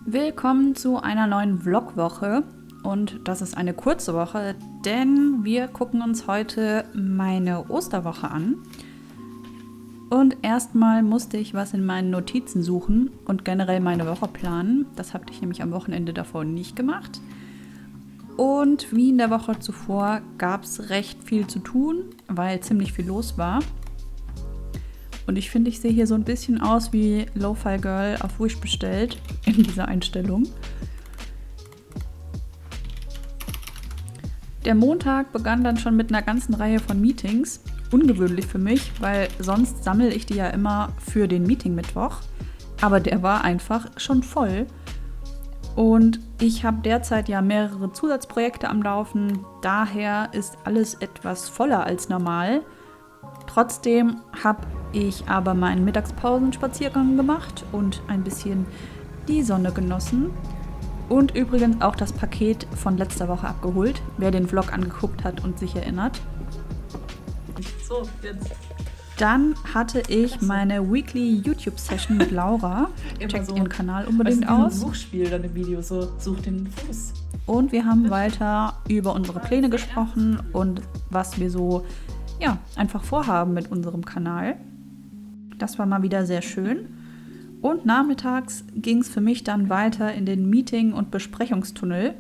Willkommen zu einer neuen Vlogwoche und das ist eine kurze Woche, denn wir gucken uns heute meine Osterwoche an. Und erstmal musste ich was in meinen Notizen suchen und generell meine Woche planen. Das hatte ich nämlich am Wochenende davor nicht gemacht. Und wie in der Woche zuvor gab es recht viel zu tun, weil ziemlich viel los war. Und ich finde, ich sehe hier so ein bisschen aus wie Lo-Fi Girl auf Wish bestellt in dieser Einstellung. Der Montag begann dann schon mit einer ganzen Reihe von Meetings. Ungewöhnlich für mich, weil sonst sammle ich die ja immer für den Meeting-Mittwoch. Aber der war einfach schon voll. Und ich habe derzeit ja mehrere Zusatzprojekte am Laufen. Daher ist alles etwas voller als normal. Trotzdem habe ich aber meinen Mittagspausenspaziergang gemacht und ein bisschen die Sonne genossen. Und übrigens auch das Paket von letzter Woche abgeholt, wer den Vlog angeguckt hat und sich erinnert. So, jetzt. Dann hatte ich meine Weekly YouTube-Session mit Laura. Checkt so, ihren Kanal unbedingt aus. Ein Suchspiel dann im Video, so such den Fuß. Und wir haben weiter über unsere Pläne gesprochen und was wir so einfach vorhaben mit unserem Kanal. Das war mal wieder sehr schön. Und nachmittags ging es für mich dann weiter in den Meeting- und Besprechungstunnel.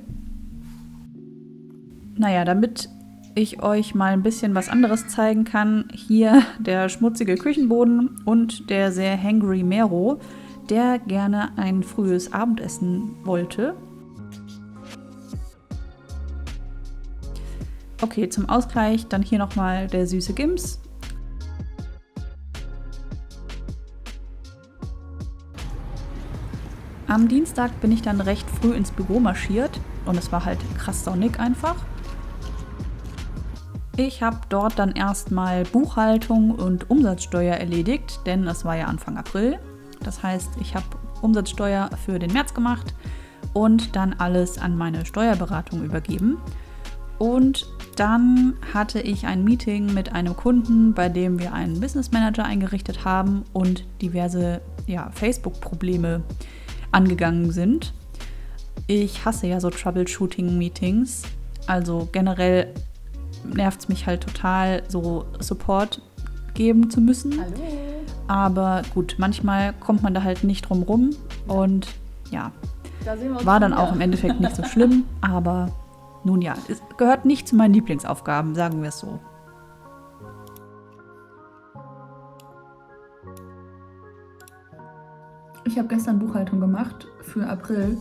Naja, damit ich euch mal ein bisschen was anderes zeigen kann, hier der schmutzige Küchenboden und der sehr hangry Mero, der gerne ein frühes Abendessen wollte. Okay, zum Ausgleich dann hier nochmal der süße Gims. Am Dienstag bin ich dann recht früh ins Büro marschiert und es war halt krass sonnig einfach. Ich habe dort dann erstmal Buchhaltung und Umsatzsteuer erledigt, denn es war ja Anfang April. Das heißt, ich habe Umsatzsteuer für den März gemacht und dann alles an meine Steuerberatung übergeben. Und dann hatte ich ein Meeting mit einem Kunden, bei dem wir einen Business Manager eingerichtet haben und diverse Facebook-Probleme angegangen sind. Ich hasse ja so Troubleshooting-Meetings. Also generell nervt es mich halt total, so Support geben zu müssen. Hallo. Aber gut, manchmal kommt man da halt nicht drum rum. Und ja, war dann auch im Endeffekt nicht so schlimm. Aber nun ja, es gehört nicht zu meinen Lieblingsaufgaben, sagen wir es so. Ich habe gestern Buchhaltung gemacht für April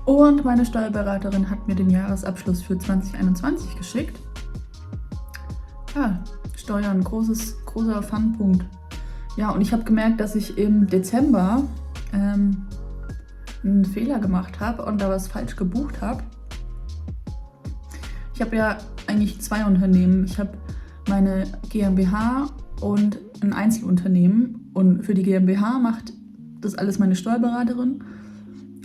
und meine Steuerberaterin hat mir den Jahresabschluss für 2021 geschickt. Ja, Steuern, großer Fun-Punkt. Ja, und ich habe gemerkt, dass ich im Dezember einen Fehler gemacht habe und da was falsch gebucht habe. Ich habe ja eigentlich 2 Unternehmen. Ich habe meine GmbH und ein Einzelunternehmen. Und für die GmbH macht das alles meine Steuerberaterin.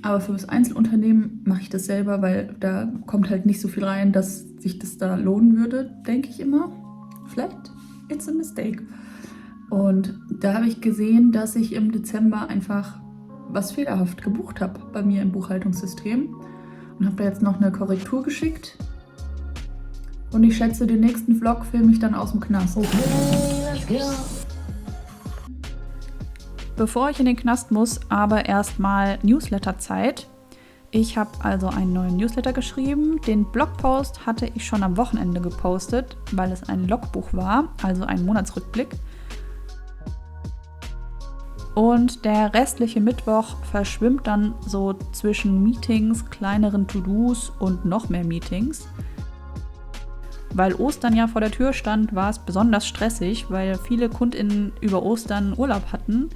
Aber für das Einzelunternehmen mache ich das selber, weil da kommt halt nicht so viel rein, dass sich das da lohnen würde, denke ich immer. Vielleicht it's a mistake. Und da habe ich gesehen, dass ich im Dezember einfach was fehlerhaft gebucht habe bei mir im Buchhaltungssystem. Und habe da jetzt noch eine Korrektur geschickt. Und ich schätze, den nächsten Vlog filme ich dann aus dem Knast. Okay, let's go. Bevor ich in den Knast muss, aber erstmal Newsletter-Zeit. Ich habe also einen neuen Newsletter geschrieben. Den Blogpost hatte ich schon am Wochenende gepostet, weil es ein Logbuch war, also ein Monatsrückblick. Und der restliche Mittwoch verschwimmt dann so zwischen Meetings, kleineren To-Dos und noch mehr Meetings. Weil Ostern ja vor der Tür stand, war es besonders stressig, weil viele KundInnen über Ostern Urlaub hatten.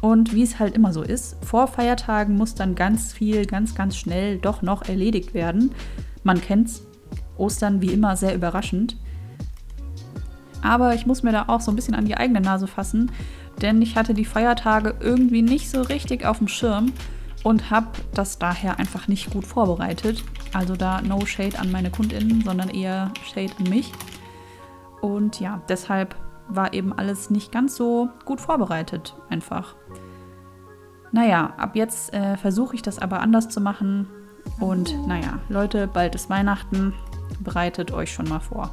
Und wie es halt immer so ist, vor Feiertagen muss dann ganz viel, ganz, ganz schnell doch noch erledigt werden. Man kennt's, Ostern wie immer sehr überraschend. Aber ich muss mir da auch so ein bisschen an die eigene Nase fassen, denn ich hatte die Feiertage irgendwie nicht so richtig auf dem Schirm und habe das daher einfach nicht gut vorbereitet. Also da no shade an meine KundInnen, sondern eher Shade an mich. Und ja, deshalb war eben alles nicht ganz so gut vorbereitet einfach. Naja, ab jetzt versuche ich das aber anders zu machen. Und naja, Leute, bald ist Weihnachten. Bereitet euch schon mal vor.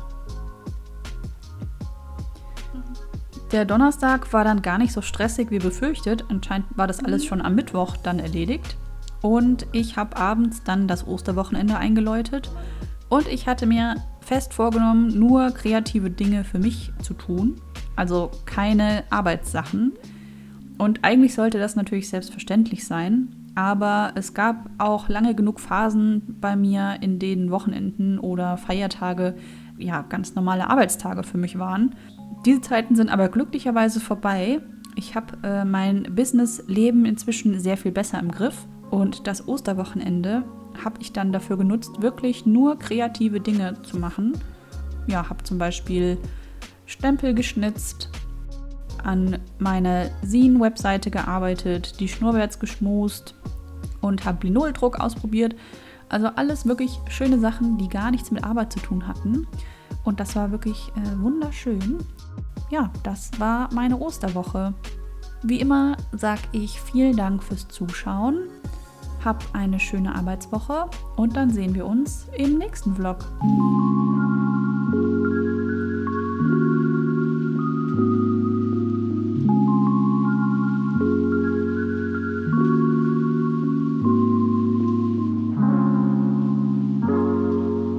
Der Donnerstag war dann gar nicht so stressig wie befürchtet. Anscheinend war das alles schon am Mittwoch dann erledigt. Und ich habe abends dann das Osterwochenende eingeläutet. Und ich hatte mir fest vorgenommen, nur kreative Dinge für mich zu tun. Also keine Arbeitssachen. Und eigentlich sollte das natürlich selbstverständlich sein. Aber es gab auch lange genug Phasen bei mir, in denen Wochenenden oder Feiertage ja ganz normale Arbeitstage für mich waren. Diese Zeiten sind aber glücklicherweise vorbei. Ich habe mein Businessleben inzwischen sehr viel besser im Griff. Und das Osterwochenende habe ich dann dafür genutzt, wirklich nur kreative Dinge zu machen. Ja, habe zum Beispiel Stempel geschnitzt, an meiner Zine-Webseite gearbeitet, die Schnurrbarts geschmust und habe Linoldruck ausprobiert. Also alles wirklich schöne Sachen, die gar nichts mit Arbeit zu tun hatten. Und das war wirklich wunderschön. Ja, das war meine Osterwoche. Wie immer sage ich vielen Dank fürs Zuschauen. Hab eine schöne Arbeitswoche und dann sehen wir uns im nächsten Vlog.